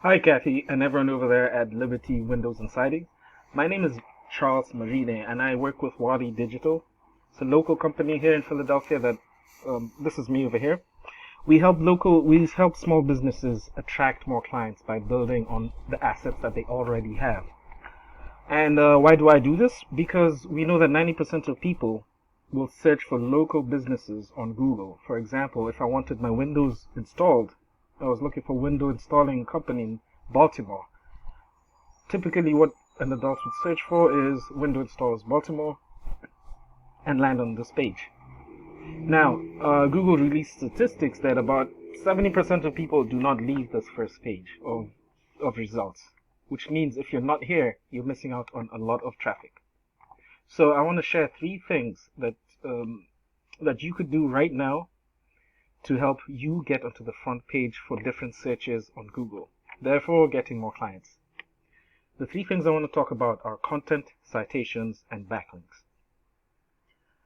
Hi, Kathy, and everyone over there at Liberty Windows and Siding. My name is Charles Marine, and I work with Wadi Digital. It's a local company here in Philadelphia that this is me over here. We help small businesses attract more clients by building on the assets that they already have. And why do I do this? Because we know that 90% of people will search for local businesses on Google. For example, if I wanted my Windows installed, I was looking for window installing company in Baltimore. Typically, what an adult would search for is window installers Baltimore and land on this page. Now, Google released statistics that about 70% of people do not leave this first page of results, which means if you're not here, you're missing out on a lot of traffic. So I want to share three things that you could do right now to help you get onto the front page for different searches on Google, therefore getting more clients. The three things I want to talk about are content, citations, and backlinks.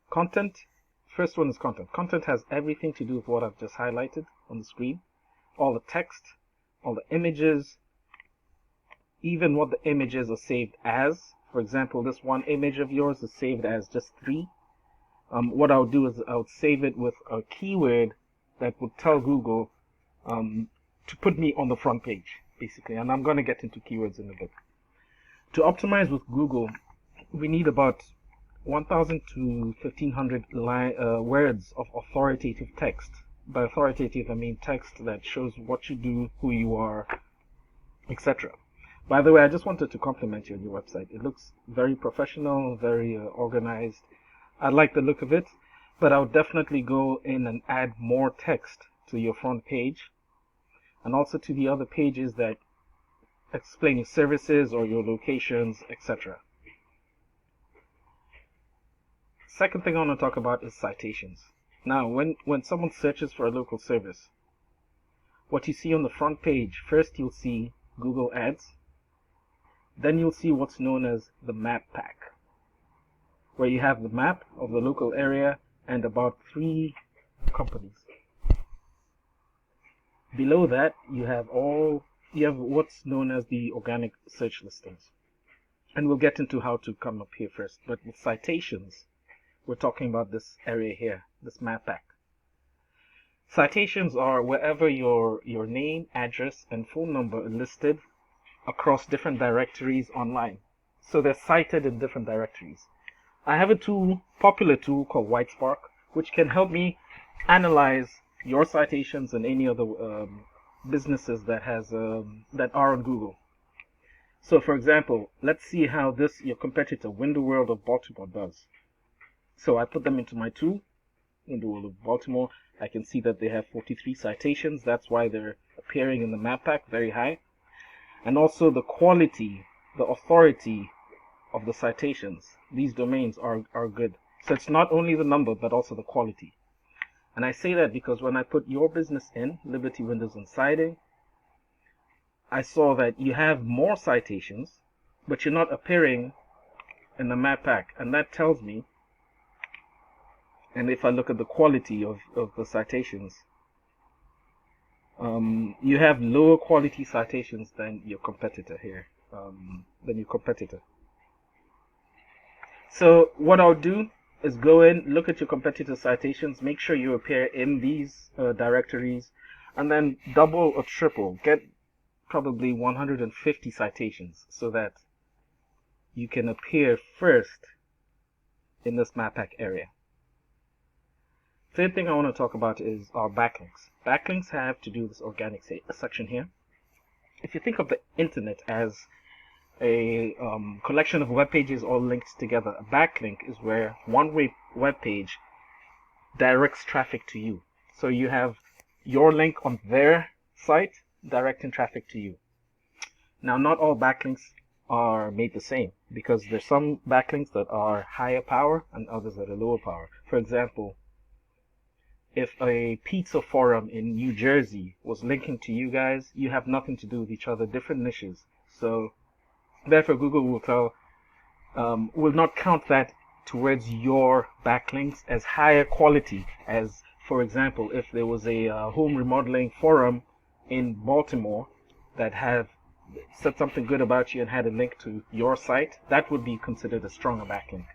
Content, first one is content. Content has everything to do with what I've just highlighted on the screen. All the text, all the images, even what the images are saved as. For example, this one image of yours is saved as just 3. What I would do is I would save it with a keyword that would tell Google to put me on the front page, basically. And I'm going to get into keywords in a bit. To optimize with Google, we need about 1,000 to 1,500 words of authoritative text. By authoritative, I mean text that shows what you do, who you are, etc. By the way, I just wanted to compliment you on your website. It looks very professional, very organized. I like the look of it, but I would definitely go in and add more text to your front page and also to the other pages that explain your services or your locations, etc. Second thing I want to talk about is citations. Now, when someone searches for a local service, what you see on the front page, first you'll see Google Ads, then you'll see what's known as the map pack, where you have the map of the local area and about 3 companies. Below that, you have what's known as the organic search listings. And we'll get into how to come up here first. But with citations, we're talking about this area here, this map pack. Citations are wherever your name, address, and phone number are listed across different directories online. So they're cited in different directories. I have a popular tool called WhiteSpark, which can help me analyze your citations and any other businesses that are on Google. So, for example, let's see how your competitor, Window World of Baltimore, does. So I put them into my tool, Window World of Baltimore. I can see that they have 43 citations. That's why they're appearing in the map pack very high. And also the quality, the authority of the citations. These domains are good. So it's not only the number, but also the quality. And I say that because when I put your business in, Liberty Windows and Siding, I saw that you have more citations, but you're not appearing in the map pack. And that tells me, and if I look at the quality of the citations, you have lower quality citations than your competitor here, So what I'll do is go in, look at your competitor citations, make sure you appear in these directories, and then double or triple, get probably 150 citations so that you can appear first in this map pack area. Third thing I want to talk about is our backlinks. Backlinks have to do with this organic section here. If you think of the internet as a collection of web pages all linked together, a backlink is where one web page directs traffic to you. So you have your link on their site directing traffic to you. Now, not all backlinks are made the same, because there's some backlinks that are higher power and others that are lower power. For example, if a pizza forum in New Jersey was linking to you guys, you have nothing to do with each other, different niches. So therefore, Google will not count that towards your backlinks as higher quality as, for example, if there was a home remodeling forum in Baltimore that have said something good about you and had a link to your site, that would be considered a stronger backlink.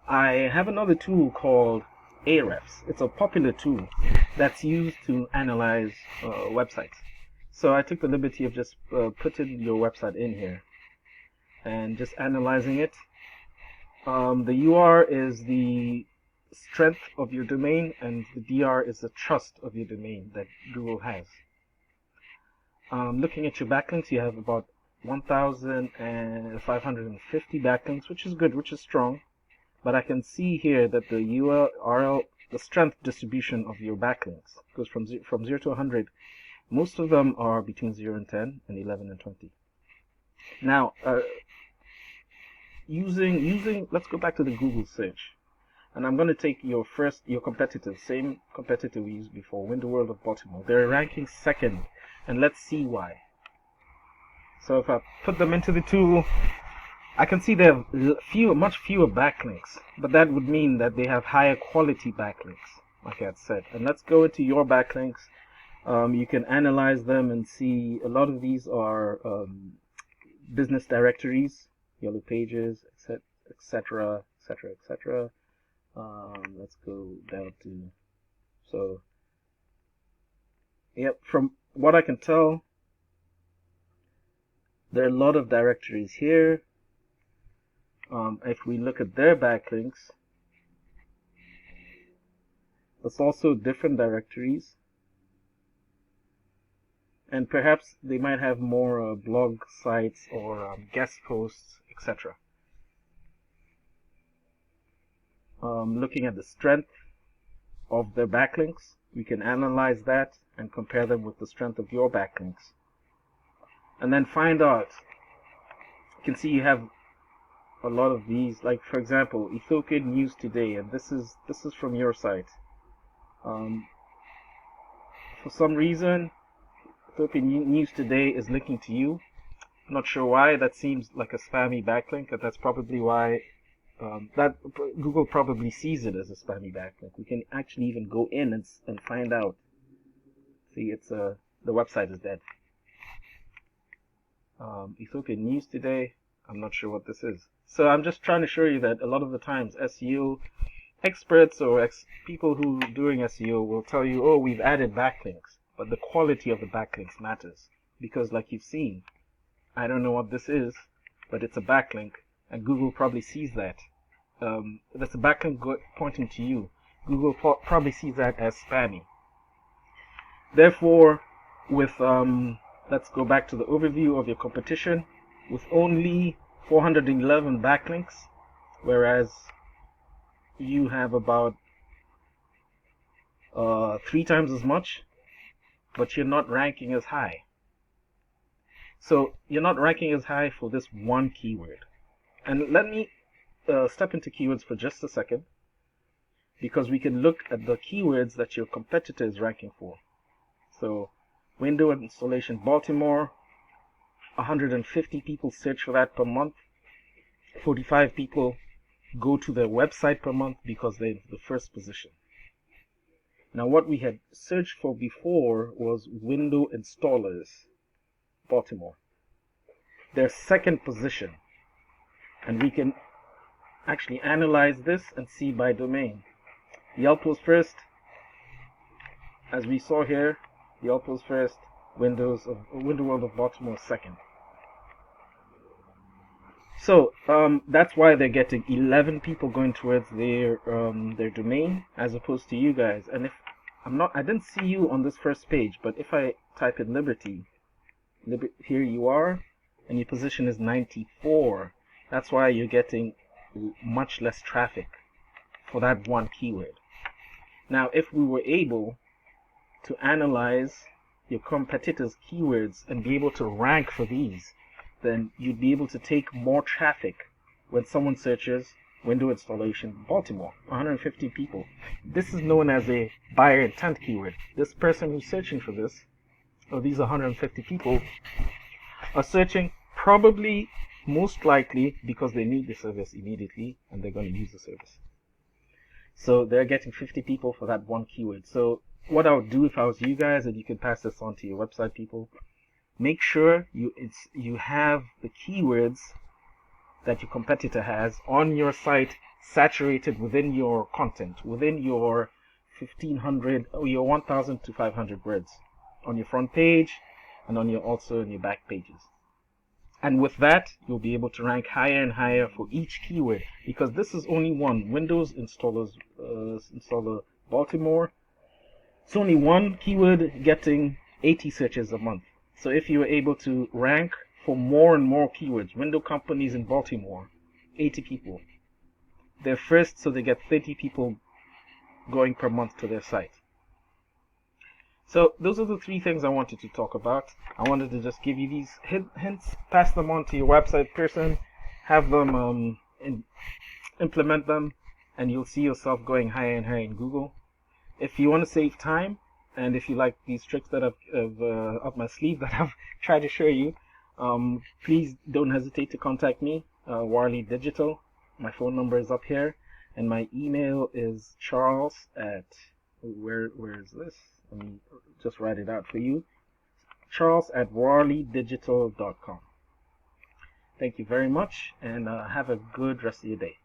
I have another tool called Ahrefs. It's a popular tool that's used to analyze websites. So I took the liberty of just putting your website in here and just analyzing it. The UR is the strength of your domain, and the DR is the trust of your domain that Google has. Looking at your backlinks, you have about 1,550 backlinks, which is good, which is strong. But I can see here that the URL, the strength distribution of your backlinks goes from 0 to 100. Most of them are between 0 and 10 and 11 and 20. Now, let's go back to the Google search. And I'm going to take your competitor, same competitor we used before, Window World of Baltimore. They're ranking second, and let's see why. So if I put them into the tool, I can see they have much fewer backlinks, but that would mean that they have higher quality backlinks, like I had said. And let's go into your backlinks. You can analyze them and see a lot of these are business directories, yellow pages, etc., etc., etc. Let's go down to, yep, from what I can tell, there are a lot of directories here. If we look at their backlinks, there's also different directories, and perhaps they might have more blog sites or guest posts, etc. Looking at the strength of their backlinks, we can analyze that and compare them with the strength of your backlinks, and then find out. You can see you have a lot of these, like for example, Ethiopian News Today, and this is from your site. For some reason, Ethiopian News Today is linking to you. I'm not sure why. That seems like a spammy backlink, and that's probably why that Google probably sees it as a spammy backlink. We can actually even go in and find out. See, it's the website is dead. Ethiopian News Today. I'm not sure what this is. So I'm just trying to show you that a lot of the times SEO experts or people who are doing SEO will tell you, oh, we've added backlinks, but the quality of the backlinks matters, because like you've seen, I don't know what this is, but it's a backlink, and Google probably sees that. That's a backlink pointing to you. Google probably sees that as spammy. Therefore, with let's go back to the overview of your competition. With only 411 backlinks, whereas you have about 3 times as much, but you're not ranking as high. So you're not ranking as high for this one keyword. And let me step into keywords for just a second, because we can look at the keywords that your competitor is ranking for. So window installation Baltimore, 150 people search for that per month. 45 people go to their website per month because they're in the first position. Now what we had searched for before was window installers Baltimore. Their second position. And we can actually analyze this and see by domain. Yelp was first. As we saw here, Yelp was first. Window World of Baltimore second. So that's why they're getting 11 people going towards their domain as opposed to you guys. And if I didn't see you on this first page, but if I type in Liberty, here you are, and your position is 94. That's why you're getting much less traffic for that one keyword. Now, if we were able to analyze your competitors' keywords and be able to rank for these, then you'd be able to take more traffic when someone searches window installation Baltimore, 150 people. This is known as a buyer intent keyword. This person who's searching for this, or these 150 people, are searching probably most likely because they need the service immediately and they're going to use the service. So they're getting 50 people for that one keyword. So what I would do if I was you guys, and you can pass this on to your website people, make sure you have the keywords that your competitor has on your site saturated within your content, within your 1500 or your 1000 to 500 words on your front page and also on your back pages. And with that, you'll be able to rank higher and higher for each keyword, because this is only one Windows installer Baltimore. It's only one keyword getting 80 searches a month. So if you were able to rank for more and more keywords, window companies in Baltimore, 80 people. They're first, so they get 30 people going per month to their site. So those are the three things I wanted to talk about. I wanted to just give you these hints, pass them on to your website person, have them implement them, and you'll see yourself going higher and higher in Google. If you want to save time, and if you like these tricks that I've up my sleeve that I've tried to show you, please don't hesitate to contact me, Warley Digital. My phone number is up here, and my email is charles at, where is this? Let me just write it out for you. charles@warleydigital.com. Thank you very much, and have a good rest of your day.